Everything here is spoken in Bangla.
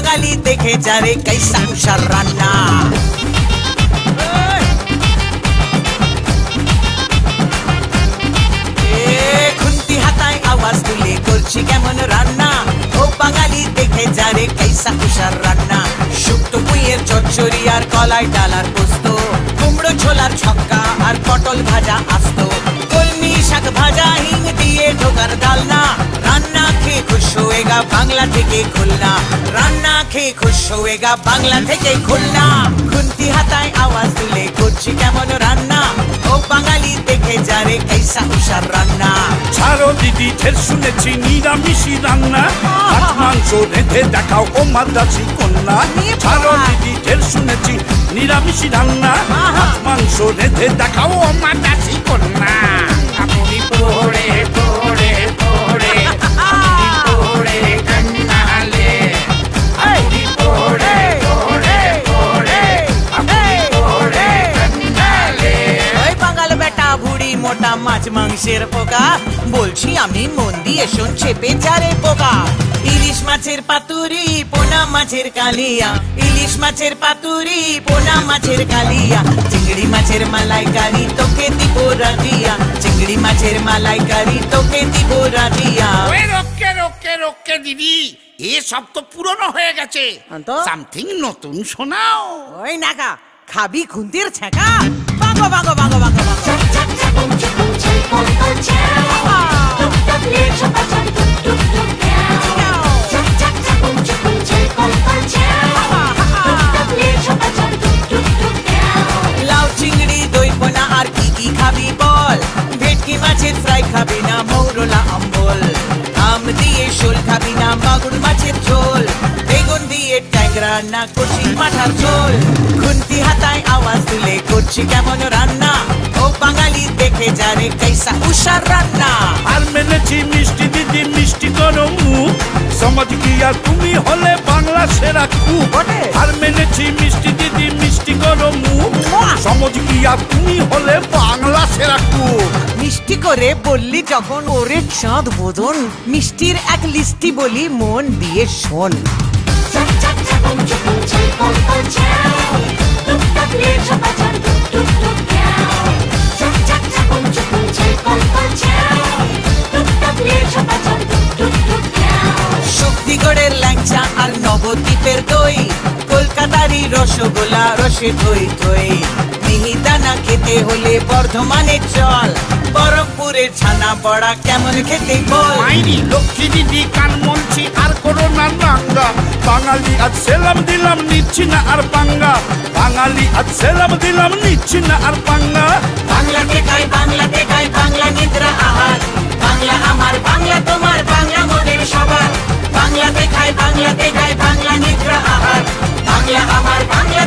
বাঙালি দেখে যারে কাইসা উষার রান্না। খুন্তি হাতায় আওয়াজ তুলে করছি কেমন রান্না, ও বাঙালি দেখে যারে কাইসা উষার রান্না। শুক্তো পুঁইয়ের চচ্চড়ি আর কলাই ডালার পোস্ত, কুমড়ো ছোলার ছক্কা আর পটল ভাজা আস্ত, কলমি শাক ভাজা হিং দিয়ে ঢোকার ডালনা। রান্না খেয়ে খুশ হয়েগা বাংলা থেকে খুলনা, রান্না খেয়ে খুশ হয়েগা বাংলা থেকে খুলনা। খুন্তি হাতায় আওয়াজ তুলে করছি কেমন রান্না, ও বাঙালি দেখে যারে কাইসা উষার রান্না। ছাড়ো দিদি ঢের শুনেছি নিরামিষি রান্না, মাছ মাংস রেঁধে দেখাও ও মাদ্রাসি কন্যা। ছাড়ো দিদি ঢের শুনেছি নিরামিষি রান্না, মাছ মাংস রেঁধে দেখাও ও মাদ্রাসি কন্যা। আপনি পড়ে পড়ে পড়ে পড়ে কান্নালে, আপনি পড়ে পড়ে পড়ে পড়ে কান্নালে। ওই বাঙাল বেটা ভুড়ি মোটা মাছ মাংসের পোকা, বলছি আমি মন দিয়ে শোন চেপে যারে পোকা। ইলিশ মাছের পাতুরি পোনা মাছের কালিয়া, ইলিশ মাছের পাতুরি পোনা মাছের কালিয়া। চিংড়ি মাছের মালাইকারি তোকে দিব রাজিয়া, চিংড়ি মাছের মালাইকারি তোকে দিব রাজিয়া। ওই রোকে রোকে রোকে দিদি, এসব তো পুরনো হয়ে গেছে, সামথিং নতুন শোনাও। ওই নাকা খাবি খুন্তির ছেঁকা, বাঙ্গো বাঙ্গো বাঙ্গো বাঙ্গো বাঙ্গো। লাউ চিংড়ি দই পোনা আর কি কি খাবি বল, ভেটকি মাছের ফ্রাই খাবি না মৌরলা অম্বল, আম দিয়ে শোল খাবি না মাগুর মাছের ঝোল, বেগুন দিয়ে ট্যাংরা না কচি মাঠার ঝোল। খুন্তি হাতায় আওয়াজ তুলে করছি কেমন রান্না, ও বাঙালি দেখে যারে কাইসা উষার রান্না। আর মেনেছি মিষ্টি দিদি মিষ্টি করো মুখ, সমাজ কি আর তুমি হলে বাংলা সেরা কুক। আর মেনেছি মিষ্টি দিদি মিষ্টি করো মুখ, সমাজ কি আর তুমি হলে বাংলা সেরা কুক। মিষ্টি করে বললি যখন ওরে চাঁদ বোধন, মিষ্টির এক লিস্টি বলি মন দিয়ে শোন। শক্তিগড়ের ল্যাংচা আর নবদ্বীপের দই, কলকাতারই রসগোল্লা রসে থই থই। মিহিদানা খেতে হলে বর্ধমানের চল, বরফপুরের ছানা বড়া কেমন খেতে বল। মাইরি লক্ষ্মী দিদি কান মলছি আর করোনা নাঙ্গা, বাঙালি আজ সেলাম দিলাম নিচ্ছি না আর পাঙ্গা, বাঙালি আজ সেলাম দিলাম নিচ্ছি না আর পাঙ্গা। বাংলাতে খাই বাংলা নিদ্রা আহার, বাংলা আমার বাংলা তোমার বাংলা মনের সবার। বাংলাতে খাই বাংলা নিদ্রা আহার, বাংলা আমার বাংলা